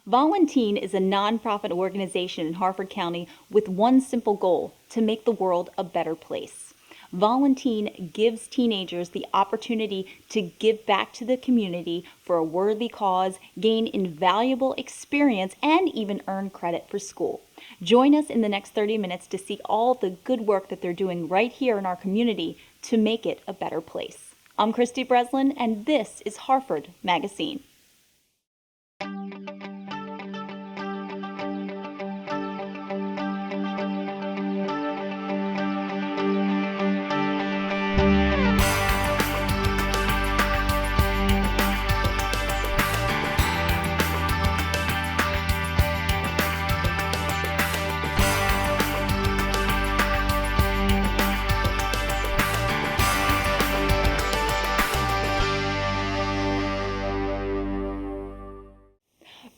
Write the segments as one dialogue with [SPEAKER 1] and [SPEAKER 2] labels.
[SPEAKER 1] Volunteen is a nonprofit organization in Harford County with one simple goal: to make the world a better place. Volunteen gives teenagers the opportunity to give back to the community for a worthy cause, gain invaluable experience, and even earn credit for school. Join us in the next 30 minutes to see all the good work that they're doing right here in our community to make it a better place. I'm Christy Breslin, and this is Harford MagaScene.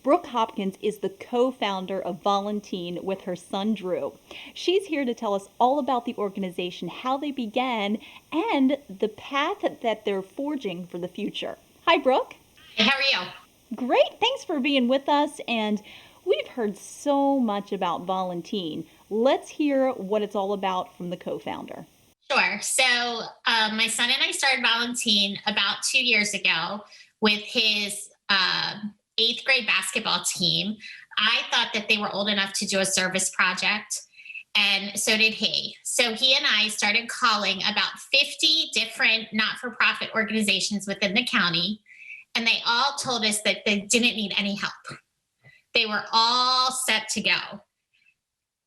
[SPEAKER 1] Brooke Hopkins is the co-founder of Volunteen with her son Drew. She's here to tell us all about the organization, how they began, and the path that they're forging for the future. Hi, Brooke.
[SPEAKER 2] Hey, how are you?
[SPEAKER 1] Great. Thanks for being with us. And we've heard so much about Volunteen. Let's hear what it's all about from the co-founder.
[SPEAKER 2] Sure. So my son and I started Volunteen about 2 years ago with his eighth grade basketball team. I thought that they were old enough to do a service project, and so did he. So he and I started calling about 50 different not-for-profit organizations within the county, and they all told us that they didn't need any help. They were all set to go.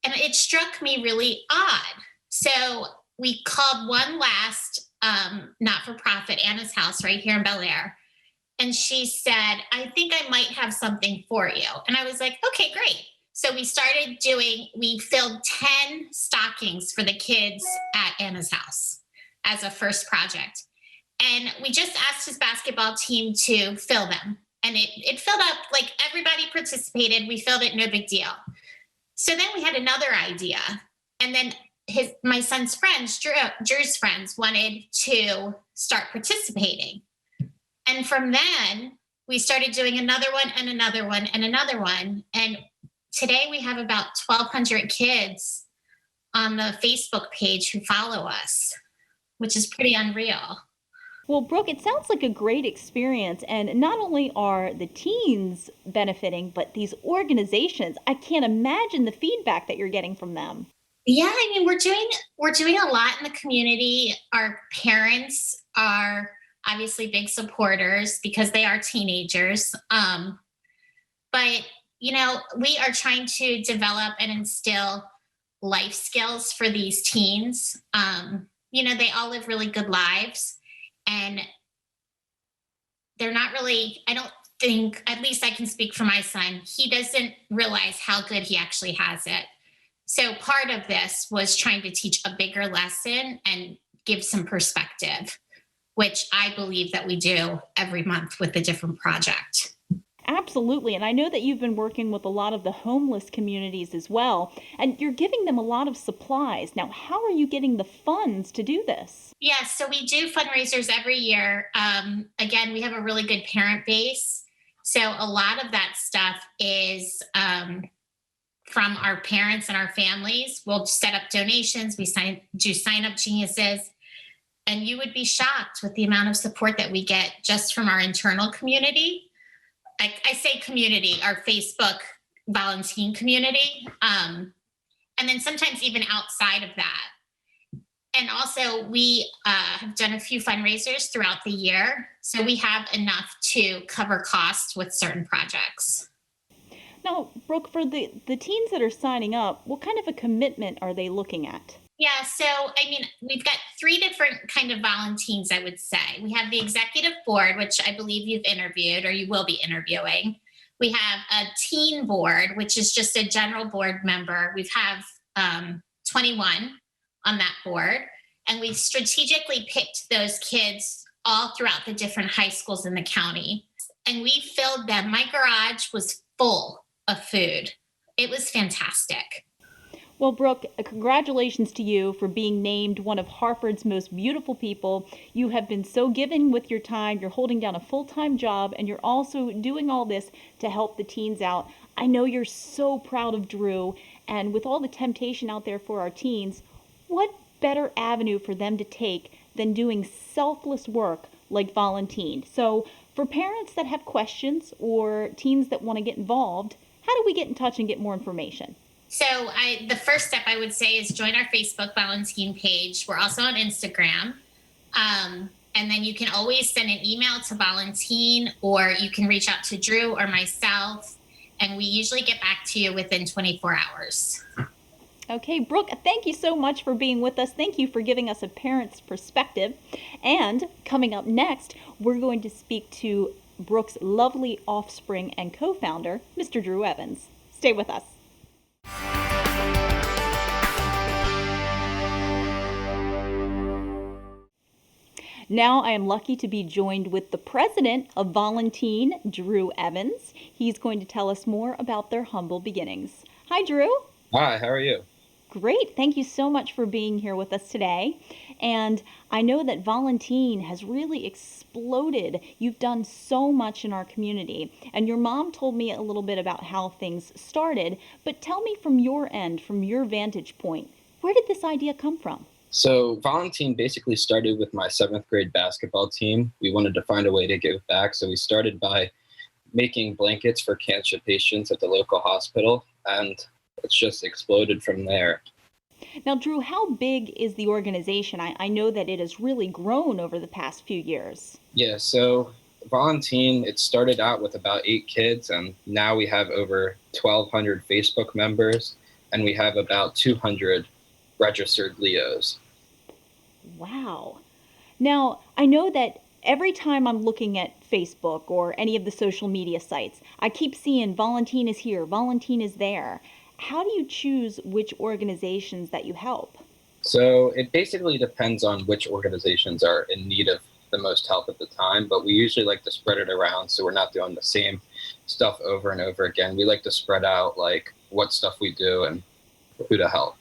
[SPEAKER 2] And it struck me really odd. So we called one last not-for-profit, Anna's House, right here in Bel Air. And she said, I think I might have something for you. And I was like, okay, great. So we filled 10 stockings for the kids at Anna's House as a first project. And we just asked his basketball team to fill them. And it filled up, like everybody participated. We filled it, no big deal. So then we had another idea. And then my son's friends, Drew's friends, wanted to start participating. And from then, we started doing another one and another one and another one. And today we have about 1,200 kids on the Facebook page who follow us, which is pretty unreal.
[SPEAKER 1] Well, Brooke, it sounds like a great experience. And not only are the teens benefiting, but these organizations, I can't imagine the feedback that you're getting from them.
[SPEAKER 2] Yeah, I mean, we're doing a lot in the community. Our parents are obviously big supporters because they are teenagers. But, we are trying to develop and instill life skills for these teens. They all live really good lives, and they're not really, I don't think, at least I can speak for my son, he doesn't realize how good he actually has it. So part of this was trying to teach a bigger lesson and give some perspective, which I believe that we do every month with a different project.
[SPEAKER 1] Absolutely. And I know that you've been working with a lot of the homeless communities as well, and you're giving them a lot of supplies. Now, how are you getting the funds to do this?
[SPEAKER 2] Yeah, so we do fundraisers every year. Again, we have a really good parent base. So a lot of that stuff is from our parents and our families. We'll set up donations. We do sign-up geniuses. And you would be shocked with the amount of support that we get just from our internal community. I say community, our Facebook Volunteen community. And then sometimes even outside of that. And also we have done a few fundraisers throughout the year. So we have enough to cover costs with certain projects.
[SPEAKER 1] Now, Brooke, for the teens that are signing up, what kind of a commitment are they looking at?
[SPEAKER 2] Yeah, so we've got 3 different kind of volunteers, I would say. We have the executive board, which I believe you've interviewed or you will be interviewing. We have a teen board, which is just a general board member. We have 21 on that board, and we strategically picked those kids all throughout the different high schools in the county. And we filled them. My garage was full of food. It was fantastic.
[SPEAKER 1] Well, Brooke, congratulations to you for being named one of Harford's most beautiful people. You have been so giving with your time. You're holding down a full-time job, and you're also doing all this to help the teens out. I know you're so proud of Drew, and with all the temptation out there for our teens, what better avenue for them to take than doing selfless work like Volunteen? So, for parents that have questions or teens that want to get involved, how do we get in touch and get more information?
[SPEAKER 2] So the first step I would say is join our Facebook Volunteen page. We're also on Instagram. And then you can always send an email to Volunteen, or you can reach out to Drew or myself. And we usually get back to you within 24 hours.
[SPEAKER 1] Okay, Brooke, thank you so much for being with us. Thank you for giving us a parent's perspective. And coming up next, we're going to speak to Brooke's lovely offspring and co-founder, Mr. Drew Evans. Stay with us. Now I am lucky to be joined with the president of Volunteen, Drew Evans. He's going to tell us more about their humble beginnings. Hi, Drew.
[SPEAKER 3] Hi, how are you?
[SPEAKER 1] Great. Thank you so much for being here with us today. And I know that Volunteen has really exploded. You've done so much in our community. And your mom told me a little bit about how things started. But tell me from your end, from your vantage point, where did this idea come from?
[SPEAKER 3] So Volunteen basically started with my 7th grade basketball team. We wanted to find a way to give back. So we started by making blankets for cancer patients at the local hospital. And it's just exploded from there.
[SPEAKER 1] Now, Drew, how big is the organization? I know that it has really grown over the past few years.
[SPEAKER 3] Yeah, so Volunteen, it started out with about 8 kids, and now we have over 1,200 Facebook members, and we have about 200 registered Leos.
[SPEAKER 1] Wow. Now, I know that every time I'm looking at Facebook or any of the social media sites, I keep seeing Volunteen is here, Volunteen is there. How do you choose which organizations that you help?
[SPEAKER 3] So it basically depends on which organizations are in need of the most help at the time, but we usually like to spread it around so we're not doing the same stuff over and over again. We like to spread out like what stuff we do and who to help.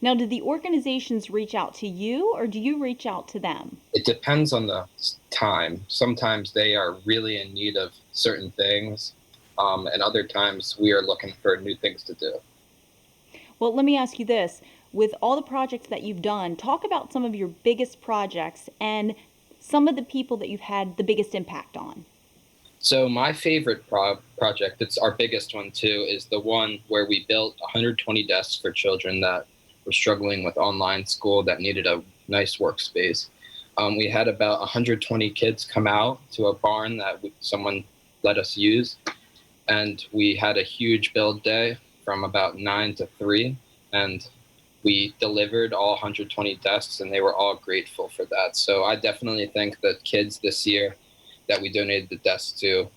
[SPEAKER 1] Now, do the organizations reach out to you or do you reach out to them?
[SPEAKER 3] It depends on the time. Sometimes they are really in need of certain things, and other times we are looking for new things to do.
[SPEAKER 1] Well, let me ask you this. With all the projects that you've done, talk about some of your biggest projects and some of the people that you've had the biggest impact on.
[SPEAKER 3] So my favorite project, it's our biggest one too, is the one where we built 120 desks for children that were struggling with online school that needed a nice workspace. We had about 120 kids come out to a barn that someone let us use. And we had a huge build day from about 9 to 3. And we delivered all 120 desks, and they were all grateful for that. So I definitely think that kids this year that we donated the desks to,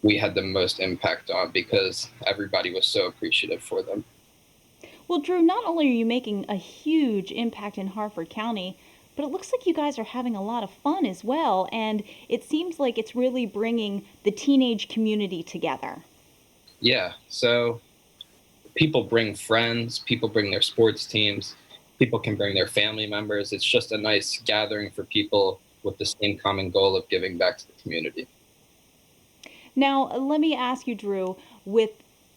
[SPEAKER 3] we had the most impact on because everybody was so appreciative for them.
[SPEAKER 1] Well, Drew, not only are you making a huge impact in Harford County, but it looks like you guys are having a lot of fun as well, and it seems like it's really bringing the teenage community together.
[SPEAKER 3] Yeah, so people bring friends, people bring their sports teams, people can bring their family members. It's just a nice gathering for people with the same common goal of giving back to the community.
[SPEAKER 1] Now, let me ask you, Drew, with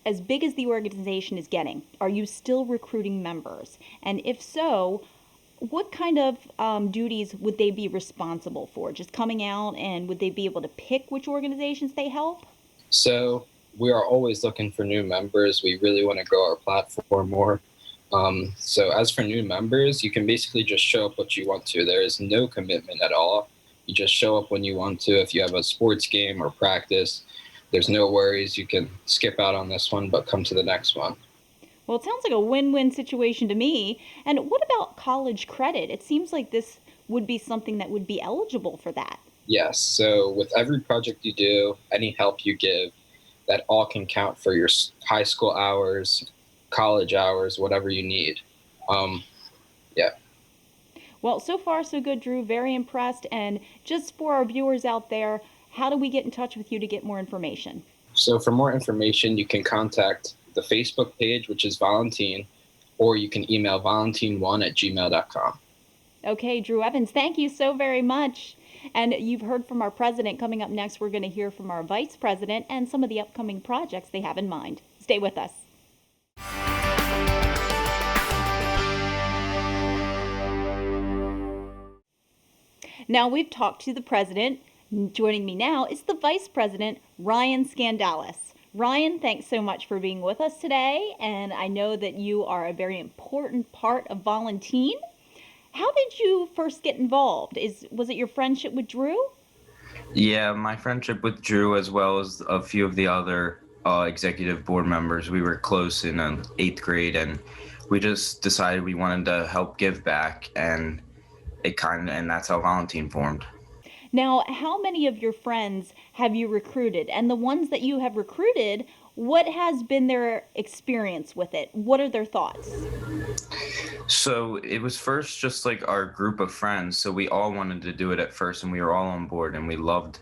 [SPEAKER 1] as big as the organization is getting, are you still recruiting members? And if so, what kind of duties would they be responsible for? Just coming out, and would they be able to pick which organizations they help?
[SPEAKER 3] So we are always looking for new members. We really want to grow our platform more. So as for new members, you can basically just show up what you want to. There is no commitment at all. You just show up when you want to. If you have a sports game or practice, there's no worries. You can skip out on this one, but come to the next one.
[SPEAKER 1] Well, it sounds like a win-win situation to me. And what about college credit? It seems like this would be something that would be eligible for that.
[SPEAKER 3] Yes. So with every project you do, any help you give, that all can count for your high school hours, college hours, whatever you need. Yeah.
[SPEAKER 1] Well, so far so good, Drew. Very impressed. And just for our viewers out there, how do we get in touch with you to get more information?
[SPEAKER 3] So for more information, you can contact the Facebook page, which is Volunteen, or you can email volunteen1@gmail.com.
[SPEAKER 1] Okay, Drew Evans, thank you so very much. And you've heard from our president. Coming up next, we're going to hear from our vice president and some of the upcoming projects they have in mind. Stay with us. Now we've talked to the president. Joining me now is the vice president, Ryan Scandalis. Ryan, thanks so much for being with us today. And I know that you are a very important part of Volunteen. How did you first get involved? Was it your friendship with Drew?
[SPEAKER 4] Yeah, my friendship with Drew, as well as a few of the other executive board members, we were close in 8th grade, and we just decided we wanted to help give back, and that's how Volunteen formed.
[SPEAKER 1] Now, how many of your friends have you recruited? And the ones that you have recruited, what has been their experience with it? What are their thoughts?
[SPEAKER 4] So it was first just like our group of friends. So we all wanted to do it at first, and we were all on board, and we loved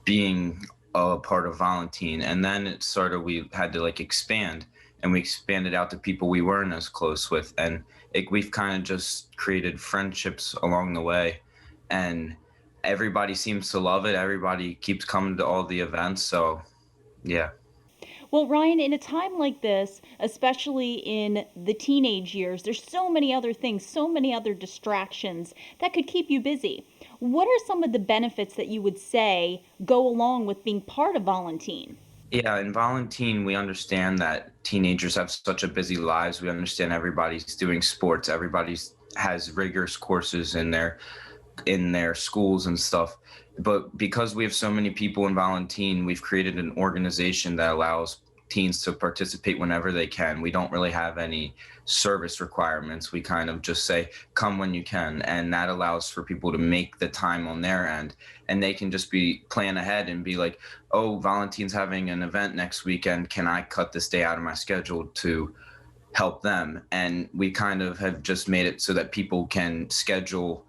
[SPEAKER 4] being a part of Volunteen. And then we had to expand, and we expanded out to people we weren't as close with. And we've kind of just created friendships along the way. And everybody seems to love it. Everybody keeps coming to all the events. So, yeah.
[SPEAKER 1] Well, Ryan, in a time like this, especially in the teenage years, there's so many other things, so many other distractions that could keep you busy. What are some of the benefits that you would say go along with being part of Volunteen?
[SPEAKER 4] Yeah, in Volunteen, we understand that teenagers have such a busy lives. We understand everybody's doing sports. Everybody has rigorous courses in their schools and stuff. But because we have so many people in Volunteen, we've created an organization that allows teens to participate whenever they can. We don't really have any service requirements. We kind of just say, come when you can. And that allows for people to make the time on their end. And they can just plan ahead and be like, oh, Volunteens having an event next weekend. Can I cut this day out of my schedule to help them? And we kind of have just made it so that people can schedule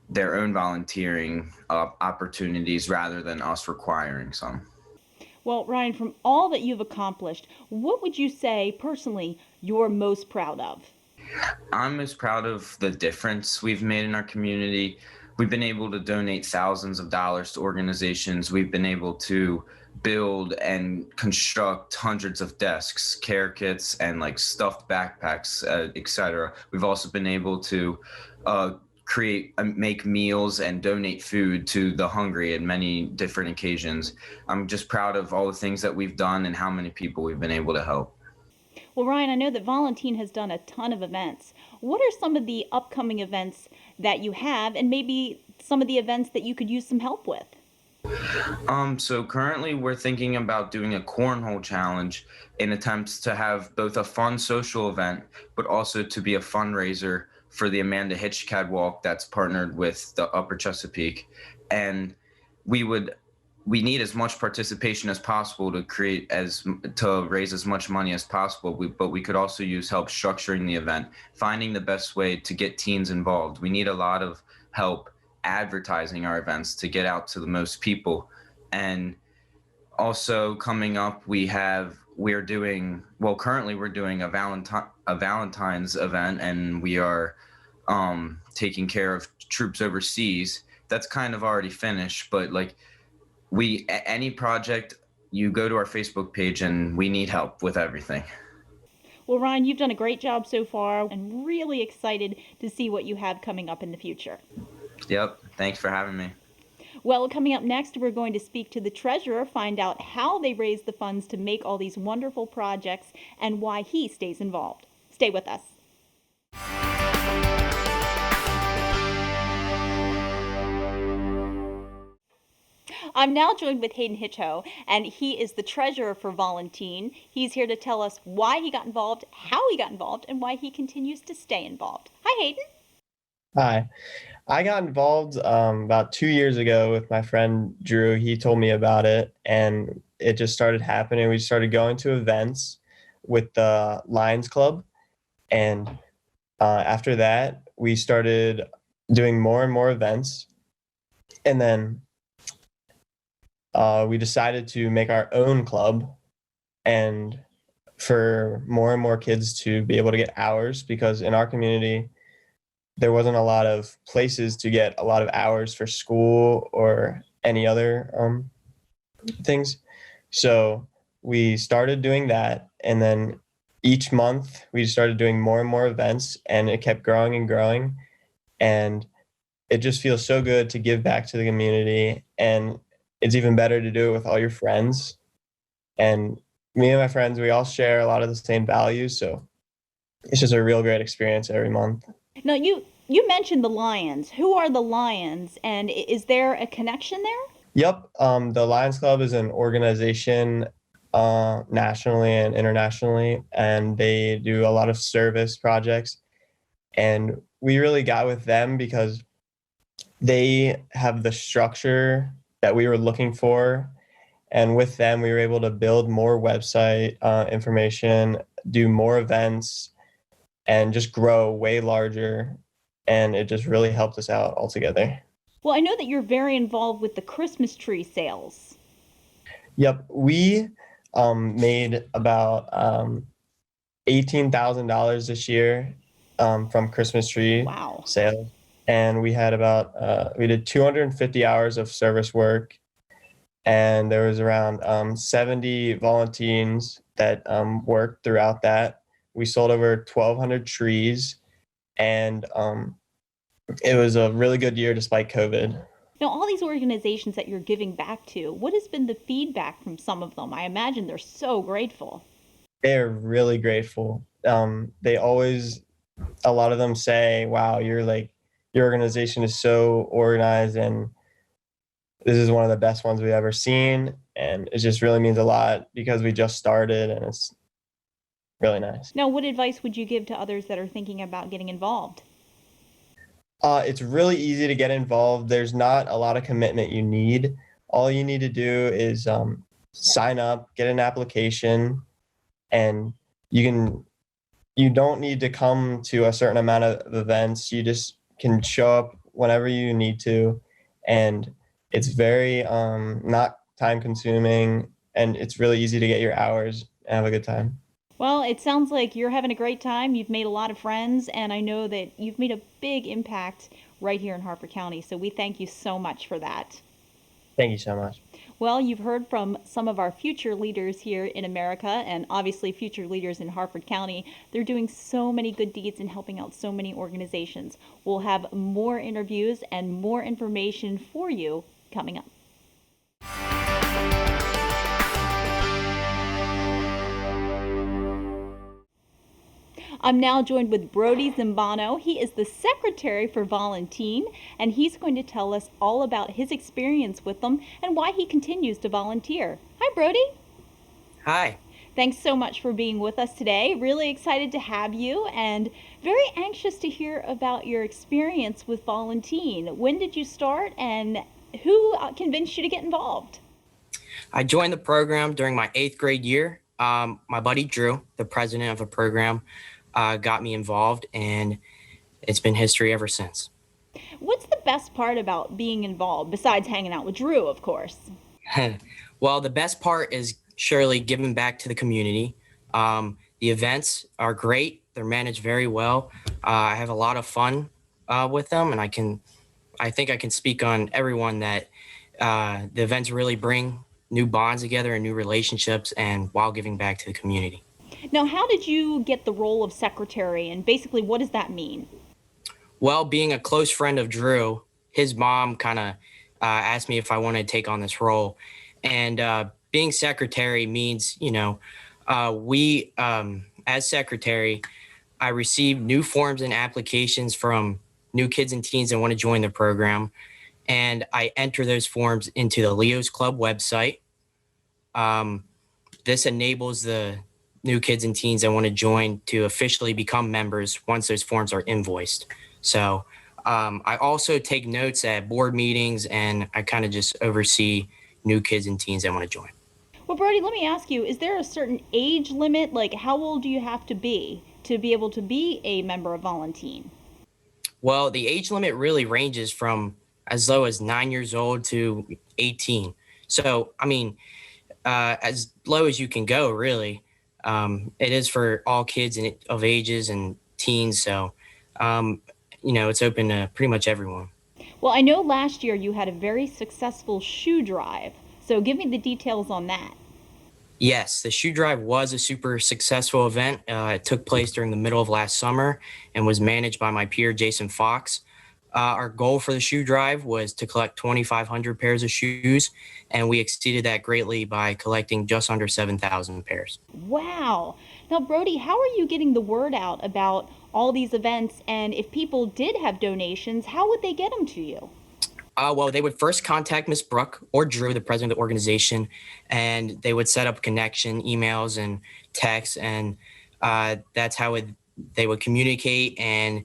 [SPEAKER 4] their own volunteering opportunities rather than us requiring some.
[SPEAKER 1] Well, Ryan, from all that you've accomplished, what would you say personally you're most proud of?
[SPEAKER 4] I'm most proud of the difference we've made in our community. We've been able to donate thousands of dollars to organizations. We've been able to build and construct hundreds of desks, care kits, and stuffed backpacks, etc. We've also been able to make meals and donate food to the hungry at many different occasions. I'm just proud of all the things that we've done and how many people we've been able to help.
[SPEAKER 1] Well, Ryan, I know that Volunteen has done a ton of events. What are some of the upcoming events that you have, and maybe some of the events that you could use some help with?
[SPEAKER 4] So currently we're thinking about doing a cornhole challenge in attempts to have both a fun social event, but also to be a fundraiser for the Amanda Hitchcad Walk that's partnered with the Upper Chesapeake. And we need as much participation as possible to raise as much money as possible. But we could also use help structuring the event, finding the best way to get teens involved. We need a lot of help advertising our events to get out to the most people. And also coming up, currently we're doing a Valentine's event, and we are taking care of troops overseas. That's kind of already finished, but any project, you go to our Facebook page, and we need help with everything.
[SPEAKER 1] Well, Ryan, you've done a great job so far, and really excited to see what you have coming up in the future.
[SPEAKER 4] Yep. Thanks for having me.
[SPEAKER 1] Well, coming up next, we're going to speak to the treasurer, find out how they raise the funds to make all these wonderful projects and why he stays involved. Stay with us. I'm now joined with Hayden Choh, and he is the treasurer for Volunteen. He's here to tell us why he got involved, how he got involved, and why he continues to stay involved. Hi, Hayden.
[SPEAKER 5] Hi. I got involved about 2 years ago with my friend Drew. He told me about it, and it just started happening. We started going to events with the Lions Club, and after that, we started doing more and more events. And then we decided to make our own club, and for more and more kids to be able to get hours, because in our community, there wasn't a lot of places to get a lot of hours for school or any other things. So we started doing that. And then each month we started doing more and more events, and it kept growing and growing. And it just feels so good to give back to the community. And it's even better to do it with all your friends. And me and my friends, we all share a lot of the same values. So it's just a real great experience every month.
[SPEAKER 1] Now, you mentioned the Lions. Who are the Lions, and is there a connection there?
[SPEAKER 5] Yep. The Lions Club is an organization nationally and internationally, and they do a lot of service projects. And we really got with them because they have the structure that we were looking for. And with them, we were able to build more website information, do more events, and just grow way larger. And it just really helped us out altogether.
[SPEAKER 1] Well, I know that you're very involved with the Christmas tree sales.
[SPEAKER 5] Yep, we made about $18,000 this year from Christmas tree
[SPEAKER 1] Wow.
[SPEAKER 5] sales, and we had we did 250 hours of service work, and there was around 70 Volunteens that worked throughout that. We sold over 1,200 trees, and it was a really good year despite COVID.
[SPEAKER 1] Now, all these organizations that you're giving back to, what has been the feedback from some of them? I imagine they're so grateful.
[SPEAKER 5] They're really grateful. They always, a lot of them say, wow, your organization is so organized, and this is one of the best ones we've ever seen. And it just really means a lot because we just started, and it's really nice.
[SPEAKER 1] Now, what advice would you give to others that are thinking about getting involved?
[SPEAKER 5] It's really easy to get involved. There's not a lot of commitment you need. All you need to do is sign up, get an application, and you don't need to come to a certain amount of events. You just can show up whenever you need to, and it's very not time consuming, and it's really easy to get your hours and have a good time.
[SPEAKER 1] Well, it sounds like you're having a great time. You've made a lot of friends, and I know that you've made a big impact right here in Harford County. So we thank you so much for that.
[SPEAKER 5] Thank you so much.
[SPEAKER 1] Well, you've heard from some of our future leaders here in America, and obviously future leaders in Harford County. They're doing so many good deeds and helping out so many organizations. We'll have more interviews and more information for you coming up. I'm now joined with Brody Zimbano. He is the secretary for Volun-Teen, and he's going to tell us all about his experience with them and why he continues to volunteer. Hi, Brody.
[SPEAKER 6] Hi.
[SPEAKER 1] Thanks so much for being with us today. Really excited to have you, and very anxious to hear about your experience with Volun-Teen. When did you start, and who convinced you to get involved?
[SPEAKER 6] I joined the program during my 8th grade year. My buddy Drew, the president of the program, got me involved, and it's been history ever since.
[SPEAKER 1] What's the best part about being involved, besides hanging out with Drew, of course?
[SPEAKER 6] Well, the best part is surely giving back to the community. The events are great. They're managed very well. I have a lot of fun with them, and I think I can speak on everyone that the events really bring new bonds together and new relationships, and while giving back to the community.
[SPEAKER 1] Now, how did you get the role of secretary, and basically what does that mean?
[SPEAKER 6] Well, being a close friend of Drew, his mom kind of asked me if I wanted to take on this role. And being secretary means, we, as secretary, I receive new forms and applications from new kids and teens that want to join the program. And I enter those forms into the Leo's Club website. This enables the new kids and teens that want to join to officially become members once those forms are invoiced. So I also take notes at board meetings, and I kind of just oversee new kids and teens that want to join.
[SPEAKER 1] Well, Brody, let me ask you, is there a certain age limit? Like, how old do you have to be able to be a member of Volun-Teen?
[SPEAKER 6] Well, the age limit really ranges from as low as 9 years old to 18. So, I mean, as low as you can go, really. It is for all kids of ages and teens. So, it's open to pretty much everyone.
[SPEAKER 1] Well, I know last year you had a very successful shoe drive. So give me the details on that.
[SPEAKER 6] Yes, the shoe drive was a super successful event. It took place during the middle of last summer and was managed by my peer, Jason Fox. Our goal for the shoe drive was to collect 2,500 pairs of shoes, and we exceeded that greatly by collecting just under 7,000 pairs.
[SPEAKER 1] Wow. Now, Brody, how are you getting the word out about all these events? And if people did have donations, how would they get them to you?
[SPEAKER 6] Well, they would first contact Miss Brooke or Drew, the president of the organization, and they would set up connection, emails, and texts, and that's how they would communicate and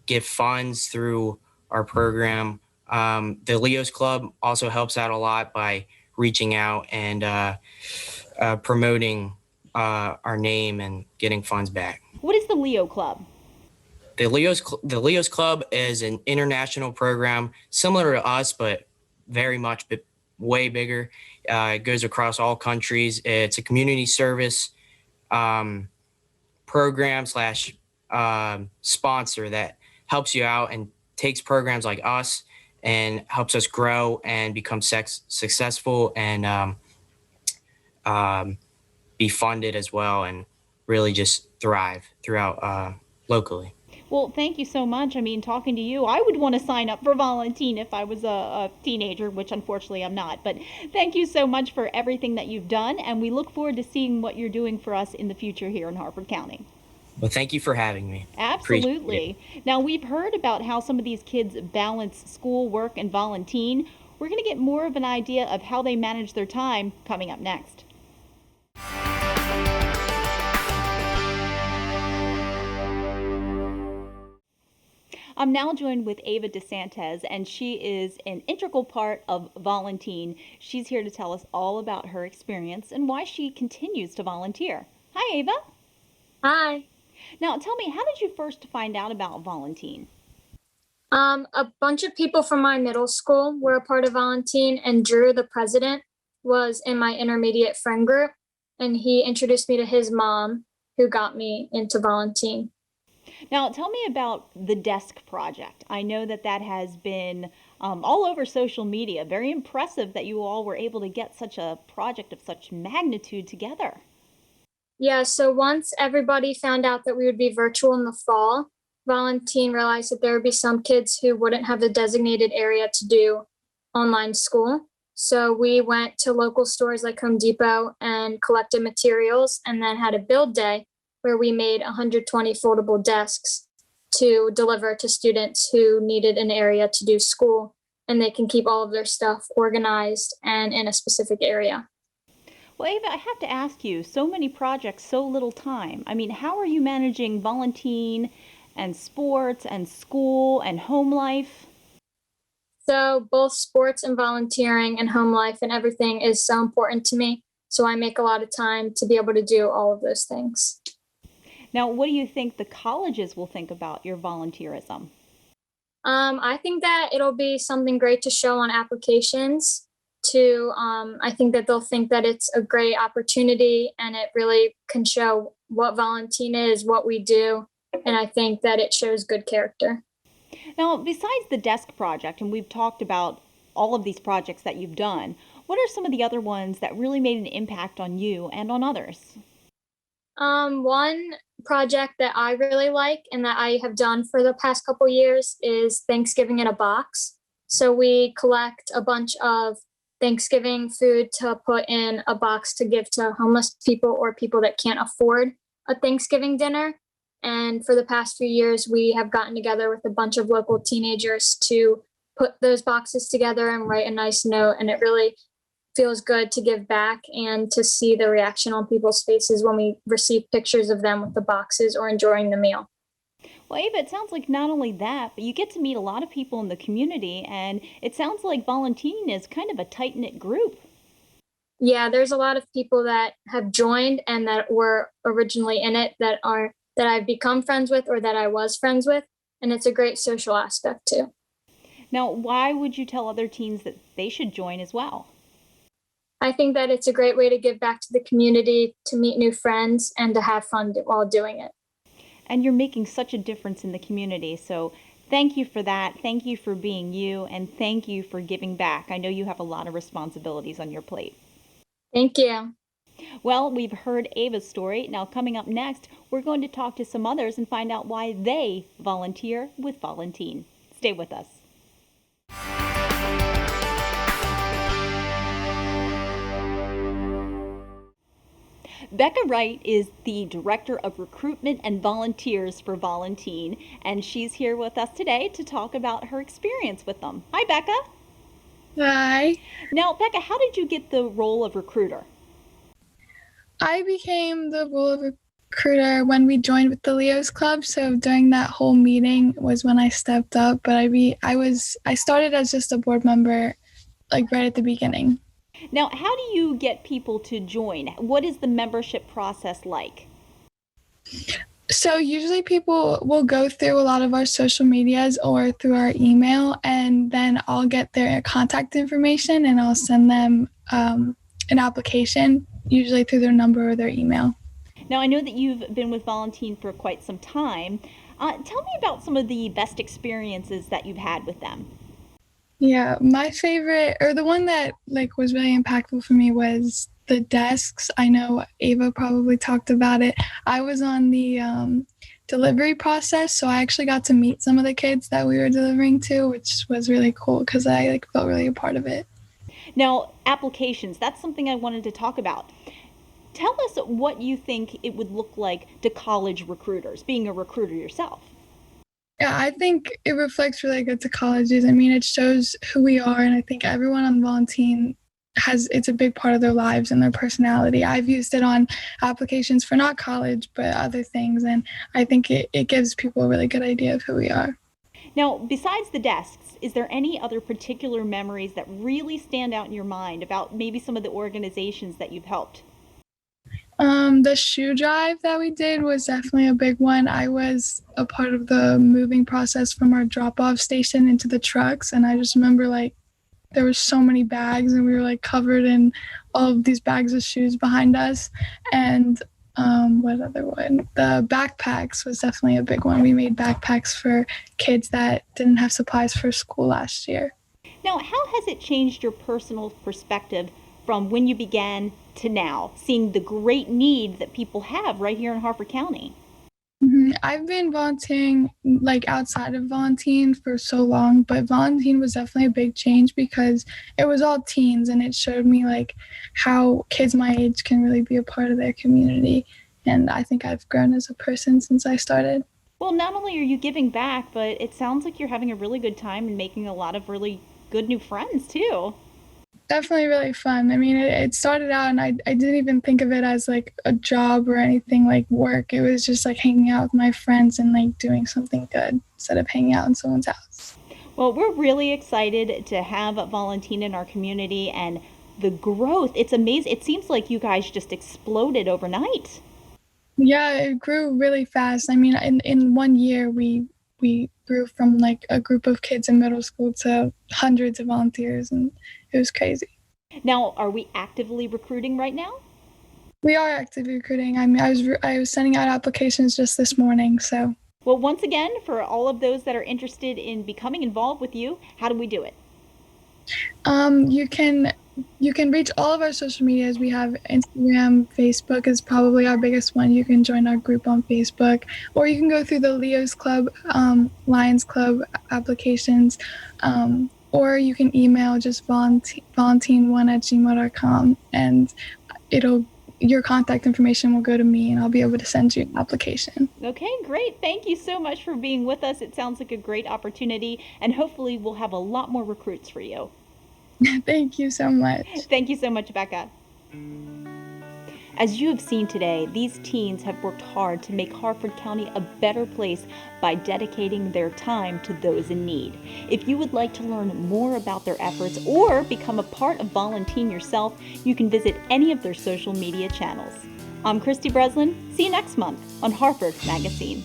[SPEAKER 6] give funds through our program. The Leos Club also helps out a lot by reaching out and promoting our name and getting funds back.
[SPEAKER 1] What is the Leo Club?
[SPEAKER 6] The Leos Club is an international program similar to us, but very much way bigger. It goes across all countries. It's a community service program slash sponsor that helps you out and takes programs like us and helps us grow and become successful and be funded as well and really just thrive throughout locally.
[SPEAKER 1] Well, thank you so much. I mean, talking to you, I would want to sign up for Volunteen if I was a teenager, which unfortunately I'm not. But thank you so much for everything that you've done, and we look forward to seeing what you're doing for us in the future here in Harford County.
[SPEAKER 6] Well, thank you for having me.
[SPEAKER 1] Absolutely. Now, we've heard about how some of these kids balance school, work, and Volunteen. We're going to get more of an idea of how they manage their time coming up next. I'm now joined with Ava Desantes, and she is an integral part of Volunteen. She's here to tell us all about her experience and why she continues to volunteer. Hi, Ava.
[SPEAKER 7] Hi.
[SPEAKER 1] Now, tell me, how did you first find out about Volunteen?
[SPEAKER 7] A bunch of people from my middle school were a part of Volunteen, and Drew, the president, was in my intermediate friend group, and he introduced me to his mom, who got me into Volunteen.
[SPEAKER 1] Now, tell me about the desk project. I know that has been all over social media. Very impressive that you all were able to get such a project of such magnitude together.
[SPEAKER 7] Yeah, so once everybody found out that we would be virtual in the fall, Volunteen realized that there would be some kids who wouldn't have the designated area to do online school. So we went to local stores like Home Depot and collected materials and then had a build day where we made 120 foldable desks to deliver to students who needed an area to do school, and they can keep all of their stuff organized and in a specific area.
[SPEAKER 1] Well, Ava, I have to ask you, so many projects, so little time. I mean, how are you managing Volunteen and sports and school and home life?
[SPEAKER 7] So both sports and volunteering and home life and everything is so important to me. So I make a lot of time to be able to do all of those things.
[SPEAKER 1] Now, what do you think the colleges will think about your volunteerism?
[SPEAKER 7] I think that it'll be something great to show on applications. I think that they'll think that it's a great opportunity and it really can show what Volunteen is, what we do, and I think that it shows good character.
[SPEAKER 1] Now, besides the desk project, and we've talked about all of these projects that you've done, what are some of the other ones that really made an impact on you and on others?
[SPEAKER 7] One project that I really like and that I have done for the past couple years is Thanksgiving in a Box. So we collect a bunch of Thanksgiving food to put in a box to give to homeless people or people that can't afford a Thanksgiving dinner. And for the past few years, we have gotten together with a bunch of local teenagers to put those boxes together and write a nice note. And it really feels good to give back and to see the reaction on people's faces when we receive pictures of them with the boxes or enjoying the meal.
[SPEAKER 1] Well, Ava, it sounds like not only that, but you get to meet a lot of people in the community, and it sounds like Volunteen is kind of a tight-knit group.
[SPEAKER 7] Yeah, there's a lot of people that have joined and that were originally in it that I've become friends with or that I was friends with, and it's a great social aspect too.
[SPEAKER 1] Now, why would you tell other teens that they should join as well?
[SPEAKER 7] I think that it's a great way to give back to the community, to meet new friends, and to have fun while doing it.
[SPEAKER 1] And you're making such a difference in the community. So thank you for that. Thank you for being you. And thank you for giving back. I know you have a lot of responsibilities on your plate.
[SPEAKER 7] Thank you.
[SPEAKER 1] Well, we've heard Ava's story. Now, coming up next, we're going to talk to some others and find out why they volunteer with Volunteen. Stay with us. Becca Wright is the Director of Recruitment and Volunteers for Volunteen, and she's here with us today to talk about her experience with them. Hi, Becca.
[SPEAKER 8] Hi.
[SPEAKER 1] Now, Becca, how did you get the role of recruiter?
[SPEAKER 8] I became the role of recruiter when we joined with the Leos Club. So during that whole meeting was when I stepped up. But I started as just a board member, like right at the beginning.
[SPEAKER 1] Now, how do you get people to join? What is the membership process like?
[SPEAKER 8] So usually people will go through a lot of our social medias or through our email, and then I'll get their contact information and I'll send them an application, usually through their number or their email.
[SPEAKER 1] Now, I know that you've been with Volunteen for quite some time. Tell me about some of the best experiences that you've had with them.
[SPEAKER 8] Yeah, my favorite, or the one that was really impactful for me, was the desks. I know Ava probably talked about it. I was on the delivery process, so I actually got to meet some of the kids that we were delivering to, which was really cool because I felt really a part of it.
[SPEAKER 1] Now, applications, that's something I wanted to talk about. Tell us what you think it would look like to college recruiters, being a recruiter yourself.
[SPEAKER 8] Yeah, I think it reflects really good to colleges. I mean, it shows who we are, and I think everyone on Volunteen it's a big part of their lives and their personality. I've used it on applications for not college, but other things, and I think it gives people a really good idea of who we are.
[SPEAKER 1] Now, besides the desks, is there any other particular memories that really stand out in your mind about maybe some of the organizations that you've helped?
[SPEAKER 8] The shoe drive that we did was definitely a big one. I was a part of the moving process from our drop-off station into the trucks, and I just remember there were so many bags, and we were covered in all of these bags of shoes behind us. And what other one? The backpacks was definitely a big one. We made backpacks for kids that didn't have supplies for school last year.
[SPEAKER 1] Now, how has it changed your personal perspective from when you began to now, seeing the great need that people have right here in Harford County?
[SPEAKER 8] Mm-hmm. I've been volunteering outside of Volunteen for so long, but Volunteen was definitely a big change because it was all teens, and it showed me how kids my age can really be a part of their community. And I think I've grown as a person since I started.
[SPEAKER 1] Well, not only are you giving back, but it sounds like you're having a really good time and making a lot of really good new friends too.
[SPEAKER 8] Definitely really fun. I mean, it started out, and I didn't even think of it as a job or anything like work. It was just hanging out with my friends and doing something good instead of hanging out in someone's house.
[SPEAKER 1] Well, we're really excited to have Volunteen in our community, and the growth, it's amazing. It seems like you guys just exploded overnight.
[SPEAKER 8] Yeah, it grew really fast. I mean, in 1 year, we grew from a group of kids in middle school to hundreds of volunteers, and it was crazy.
[SPEAKER 1] Now, are we actively recruiting right now?
[SPEAKER 8] We are actively recruiting. I mean, I was sending out applications just this morning, so.
[SPEAKER 1] Well, once again, for all of those that are interested in becoming involved with you, how do we do it?
[SPEAKER 8] You can reach all of our social medias. We have Instagram, Facebook is probably our biggest one. You can join our group on Facebook, or you can go through the Leos Club, Lions Club applications, or you can email just volunteen1@gmail.com, and your contact information will go to me, and I'll be able to send you an application.
[SPEAKER 1] Okay, great. Thank you so much for being with us. It sounds like a great opportunity, and hopefully we'll have a lot more recruits for you.
[SPEAKER 8] Thank you so much.
[SPEAKER 1] Thank you so much, Becca. As you have seen today, these teens have worked hard to make Harford County a better place by dedicating their time to those in need. If you would like to learn more about their efforts or become a part of Volunteen yourself, you can visit any of their social media channels. I'm Christy Breslin. See you next month on Harford MagaScene.